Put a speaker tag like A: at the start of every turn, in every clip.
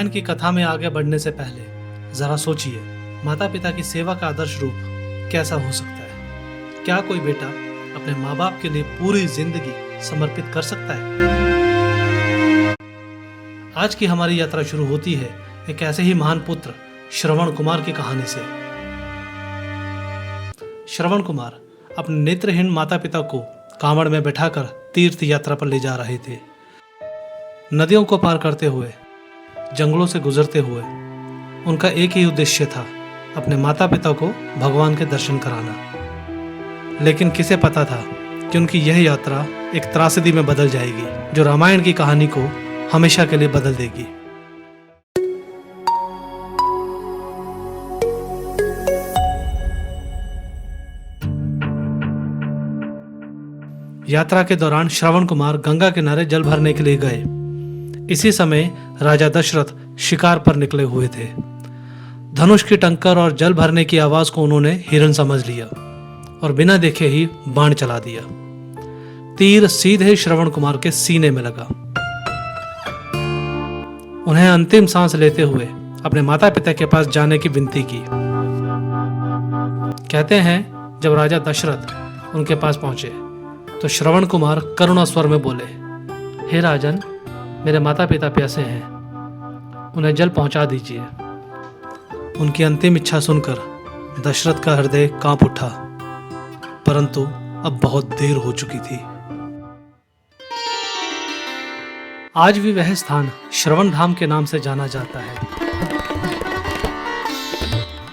A: रामायण की कथा में आगे बढ़ने से पहले जरा सोचिए, माता पिता की सेवा का आदर्श रूप कैसा हो सकता है। क्या कोई बेटा अपने माँ बाप के लिए पूरी जिंदगी समर्पित कर सकता है? आज की हमारी यात्रा शुरू होती है एक ऐसे ही महान पुत्र श्रवण कुमार की कहानी से। श्रवण कुमार अपने नेत्रहीन माता पिता को कांवड़ में बैठाकर तीर्थ यात्रा पर ले जा रहे थे। नदियों को पार करते हुए, जंगलों से गुजरते हुए उनका एक ही उद्देश्य था, अपने माता पिता को भगवान के दर्शन कराना। लेकिन किसे पता था कि उनकी यह यात्रा एक त्रासदी में बदल जाएगी, जो रामायण की कहानी को हमेशा के लिए बदल देगी। यात्रा के दौरान श्रवण कुमार गंगा किनारे जल भरने के लिए गए। इसी समय राजा दशरथ शिकार पर निकले हुए थे। धनुष की टंकर और जल भरने की आवाज को उन्होंने हिरन समझ लिया और बिना देखे ही बाण चला दिया। तीर सीधे श्रवण कुमार के सीने में लगा। उन्हें अंतिम सांस लेते हुए अपने माता पिता के पास जाने की विनती की। कहते हैं, जब राजा दशरथ उनके पास पहुंचे तो श्रवण कुमार करुणा स्वर में बोले, हे राजन, मेरे माता पिता प्यासे हैं, उन्हें जल पहुंचा दीजिए। उनकी अंतिम इच्छा सुनकर दशरथ का हृदय कांप उठा, परंतु अब बहुत देर हो चुकी थी। आज भी वह स्थान श्रवण धाम के नाम से जाना जाता है।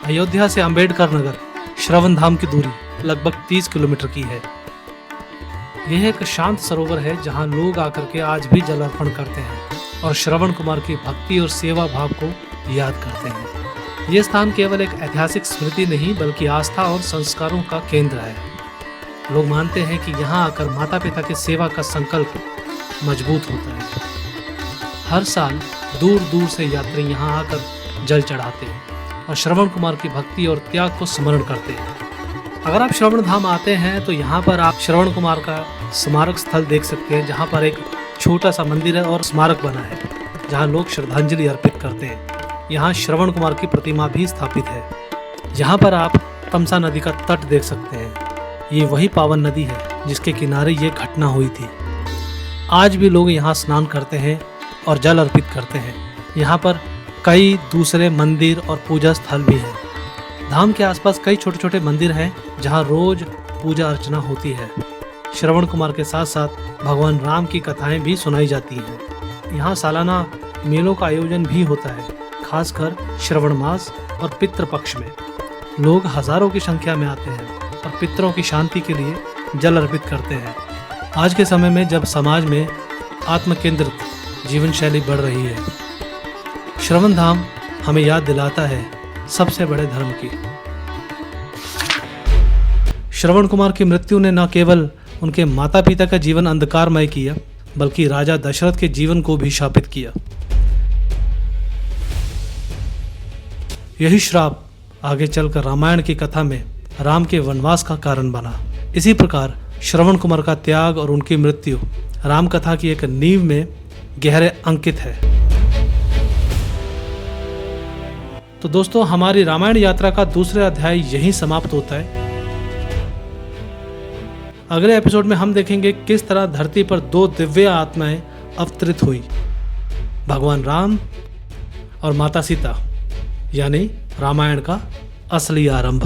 A: अयोध्या से अंबेडकर नगर श्रवण धाम की दूरी लगभग 30 किलोमीटर की है। यह एक शांत सरोवर है जहां लोग आकर के आज भी जल अर्पण करते हैं और श्रवण कुमार की भक्ति और सेवा भाव को याद करते हैं। यह स्थान केवल एक ऐतिहासिक स्मृति नहीं बल्कि आस्था और संस्कारों का केंद्र है। लोग मानते हैं कि यहाँ आकर माता पिता की सेवा का संकल्प मजबूत होता है। हर साल दूर दूर से यात्री यहाँ आकर जल चढ़ाते हैं और श्रवण कुमार की भक्ति और त्याग को स्मरण करते हैं। अगर आप श्रवण धाम आते हैं तो यहाँ पर आप श्रवण कुमार का स्मारक स्थल देख सकते हैं, जहाँ पर एक छोटा सा मंदिर है और स्मारक बना है जहाँ लोग श्रद्धांजलि अर्पित करते हैं। यहाँ श्रवण कुमार की प्रतिमा भी स्थापित है। यहाँ पर आप तमसा नदी का तट देख सकते हैं। ये वही पावन नदी है जिसके किनारे ये घटना हुई थी। आज भी लोग यहाँ स्नान करते हैं और जल अर्पित करते हैं। यहाँ पर कई दूसरे मंदिर और पूजा स्थल भी हैं। धाम के आसपास कई छोटे छोटे मंदिर हैं जहाँ रोज पूजा अर्चना होती है। श्रवण कुमार के साथ साथ भगवान राम की कथाएं भी सुनाई जाती हैं। यहाँ सालाना मेलों का आयोजन भी होता है, खासकर श्रवण मास और पितृ पक्ष में। लोग हजारों की संख्या में आते हैं और पितरों की शांति के लिए जल अर्पित करते हैं। आज के समय में जब समाज में आत्म केंद्रित जीवन शैली बढ़ रही है, श्रवण धाम हमें याद दिलाता है सबसे बड़े धर्म की। श्रवण कुमार की मृत्यु ने न केवल उनके माता पिता का जीवन अंधकारमय किया बल्कि राजा दशरथ के जीवन को भी शापित किया। यही श्राप आगे चलकर रामायण की कथा में राम के वनवास का कारण बना। इसी प्रकार श्रवण कुमार का त्याग और उनकी मृत्यु राम कथा की एक नींव में गहरे अंकित है। तो दोस्तों, हमारी रामायण यात्रा का दूसरा अध्याय यहीं समाप्त होता है। अगले एपिसोड में हम देखेंगे किस तरह धरती पर 2 दिव्य आत्माएं अवतरित हुई, भगवान राम और माता सीता, यानी रामायण का असली आरंभ।